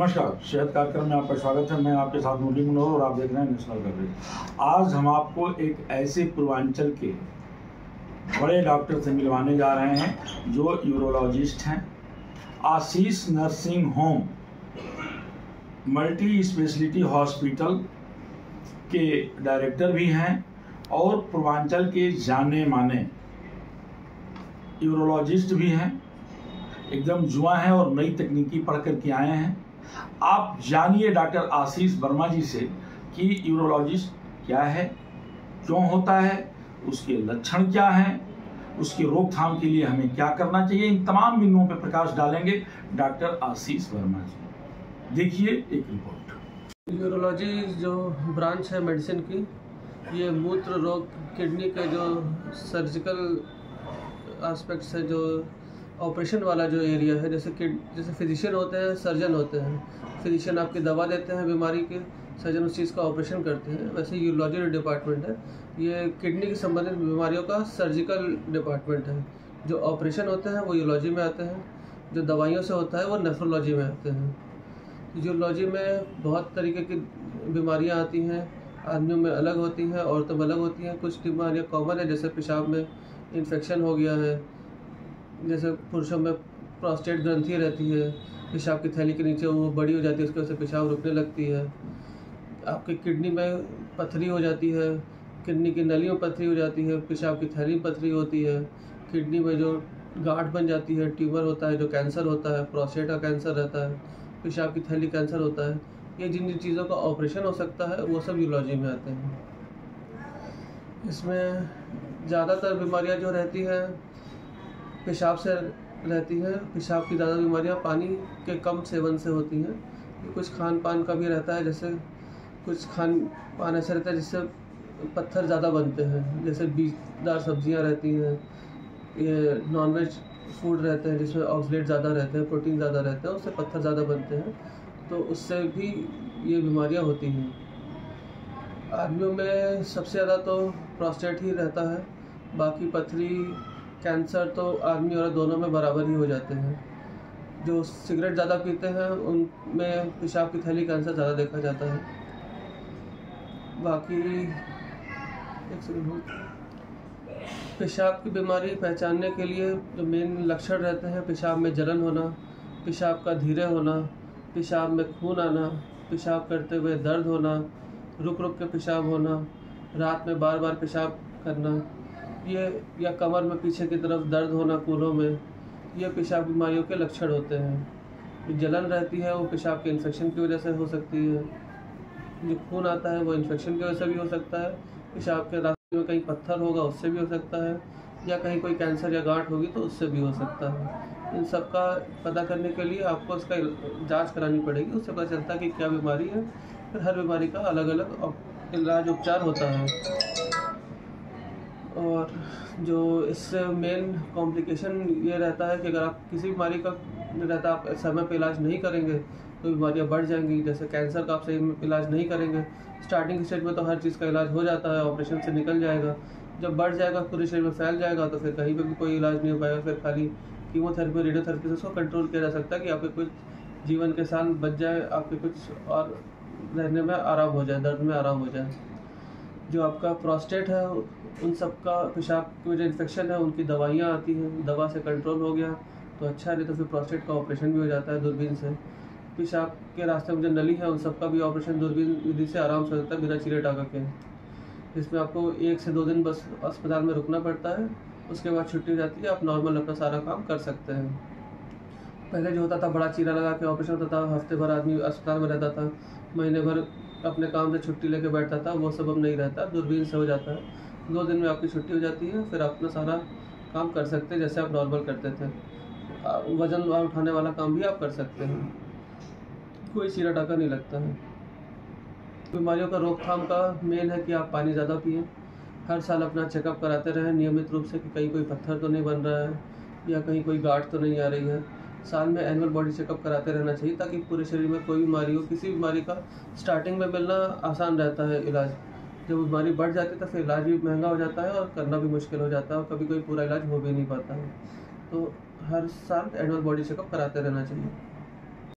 नमस्कार, सेहत कार्यक्रम में आपका स्वागत है। मैं आपके साथ मुरली मनोहर और आप देख रहे हैं नेशनल कवरेज। आज हम आपको एक ऐसे पूर्वांचल के बड़े डॉक्टर से मिलवाने जा रहे हैं जो यूरोलॉजिस्ट हैं। Ashish nursing home multi speciality hospital के डायरेक्टर भी हैं और पूर्वांचल के जाने माने यूरोलॉजिस्ट भी हैं। एकदम जुआ हैं और नई तकनीकी पढ़ कर के आए हैं। आप जानिए डॉक्टर आशीष वर्मा जी से कि यूरोलॉजिस्ट क्या है, क्यों होता है, उसके लक्षण क्या हैं, उसकी रोकथाम के लिए हमें क्या करना चाहिए। इन तमाम बिंदुओं पर प्रकाश डालेंगे डॉक्टर आशीष वर्मा जी। देखिए एक रिपोर्ट। यूरोलॉजी जो ब्रांच है मेडिसिन की, ये मूत्र रोग, किडनी के जो सर्जिकल एस्पेक्ट्स है, जो ऑपरेशन वाला जो एरिया है, जैसे फिजिशियन होते हैं, सर्जन होते हैं। फिजिशियन आपकी दवा देते हैं बीमारी के, सर्जन उस चीज़ का ऑपरेशन करते हैं। वैसे यूरोलॉजी डिपार्टमेंट है, ये किडनी की संबंधित बीमारियों का सर्जिकल डिपार्टमेंट है। जो ऑपरेशन होते हैं वो यूरोलॉजी में आते हैं, जो दवाइयों से होता है वो नेफ्रोलॉजी में आते हैं। यूरोलॉजी में बहुत तरीके की बीमारियाँ आती हैं, आदमियों में अलग होती हैं, औरतों में अलग होती हैं। कुछ बीमारियाँ कॉमन है, जैसे पेशाब में इन्फेक्शन हो गया है, जैसे पुरुषों में प्रोस्टेट ग्रंथि रहती है, पेशाब की थैली के नीचे वो बड़ी हो जाती है, उसकी वजह से पेशाब रुकने लगती है। आपकी किडनी में पथरी हो जाती है, किडनी की नलियों में पथरी हो जाती है, पेशाब की थैली में पथरी होती है, किडनी में जो गांठ बन जाती है, ट्यूमर होता है, जो कैंसर होता है, प्रोस्टेट का कैंसर रहता है, पेशाब की थैली कैंसर होता है। ये जिन जिन चीज़ों का ऑपरेशन हो सकता है वो सब यूरोलॉजी में आते हैं। इसमें ज़्यादातर बीमारियां जो रहती हैं पेशाब से रहती हैं। पेशाब की ज़्यादा बीमारियां पानी के कम सेवन से होती हैं। कुछ खान पान का भी रहता है, जैसे कुछ खान पान ऐसा रहता है जिससे पत्थर ज़्यादा बनते हैं, जैसे बीजदार सब्जियां रहती हैं, ये नॉनवेज फूड रहते हैं जिसमें ऑक्सलेट ज़्यादा रहते हैं, प्रोटीन ज़्यादा रहते हैं, उससे पत्थर ज़्यादा बनते हैं, तो उससे भी ये बीमारियां होती हैं। आदमियों में सबसे ज़्यादा तो प्रोस्टेट ही रहता है, बाकी पथरी, कैंसर तो आदमी और दोनों में बराबर ही हो जाते हैं। जो सिगरेट ज़्यादा पीते हैं उनमें पेशाब की थैली कैंसर ज़्यादा देखा जाता है। बाकी एक सेकंड, पेशाब की बीमारी पहचानने के लिए जो मेन लक्षण रहते हैं, पेशाब में जलन होना, पेशाब का धीरे होना, पेशाब में खून आना, पेशाब करते हुए दर्द होना, रुक रुक के पेशाब होना, रात में बार बार पेशाब करना, ये या कमर में पीछे की तरफ दर्द होना कूल्हों में, ये पेशाब बीमारियों के लक्षण होते हैं। जो जलन रहती है वो पेशाब के इन्फेक्शन की वजह से हो सकती है। जो खून आता है वो इन्फेक्शन की वजह से भी हो सकता है। पेशाब के रास्ते में कहीं पत्थर होगा उससे भी हो सकता है, या कहीं कोई कैंसर या गांठ होगी तो उससे भी हो सकता है। इन सब का पता करने के लिए आपको इसका जाँच करानी पड़ेगी, उससे पता चलता है कि क्या बीमारी है। फिर हर बीमारी का अलग अलग इलाज उपचार होता है। और जो इससे मेन कॉम्प्लिकेशन ये रहता है कि अगर आप किसी बीमारी का रहता आप समय पे इलाज नहीं करेंगे तो बीमारियां बढ़ जाएंगी। जैसे कैंसर का आप सही इलाज नहीं करेंगे, स्टार्टिंग स्टेज में तो हर चीज़ का इलाज हो जाता है, ऑपरेशन से निकल जाएगा। जब बढ़ जाएगा, पूरे शरीर में फैल जाएगा, तो फिर कहीं पे भी कोई इलाज नहीं हो पाएगा। फिर खाली कीमोथेरेपी, रेडियोथेरेपी से उसको कंट्रोल किया जा सकता है कि आपके कुछ जीवन के साल बच जाए, आपके कुछ और रहने में आराम हो जाए, दर्द में आराम हो जाए। जो आपका प्रोस्टेट है उन सब का पेशाब की वजह इन्फेक्शन है, उनकी दवाइयाँ आती हैं, दवा से कंट्रोल हो गया तो अच्छा, नहीं तो फिर प्रोस्टेट का ऑपरेशन भी हो जाता है दूरबीन से। पेशाब के रास्ते में जो नली है उन सब का भी ऑपरेशन दूरबीन विधि से आराम से हो जाता है, बिना चीरे टाका के। इसमें आपको 1 से 2 दिन बस अस्पताल में रुकना पड़ता है, उसके बाद छुट्टी हो जाती है, आप नॉर्मल अपना सारा काम कर सकते हैं। पहले जो होता था बड़ा चीरा लगा के ऑपरेशन होता था, हफ्ते भर आदमी अस्पताल में रहता था, महीने भर अपने काम से छुट्टी लेके बैठता था, वो सब अब नहीं रहता, दूरबीन से हो जाता है। 2 दिन में आपकी छुट्टी हो जाती है, फिर आप अपना सारा काम कर सकते हैं जैसे आप नॉर्मल करते थे। वजन उठाने वाला काम भी आप कर सकते हैं, कोई चीरा टाका नहीं लगता है। बीमारियों का रोकथाम का मेन है कि आप पानी ज़्यादा पिएँ, हर साल अपना चेकअप कराते रहें नियमित रूप से कि कहीं कोई पत्थर तो नहीं बन रहा है या कहीं कोई गांठ तो नहीं आ रही है। साल में एनुअल बॉडी चेकअप कराते रहना चाहिए ताकि पूरे शरीर में कोई बीमारी हो। किसी बीमारी का स्टार्टिंग में मिलना आसान रहता है इलाज, जब बीमारी बढ़ जाती है तो फिर इलाज भी महंगा हो जाता है और करना भी मुश्किल हो जाता है और कभी कोई पूरा इलाज हो भी नहीं पाता है। तो हर साल एनुअल बॉडी चेकअप कराते रहना चाहिए।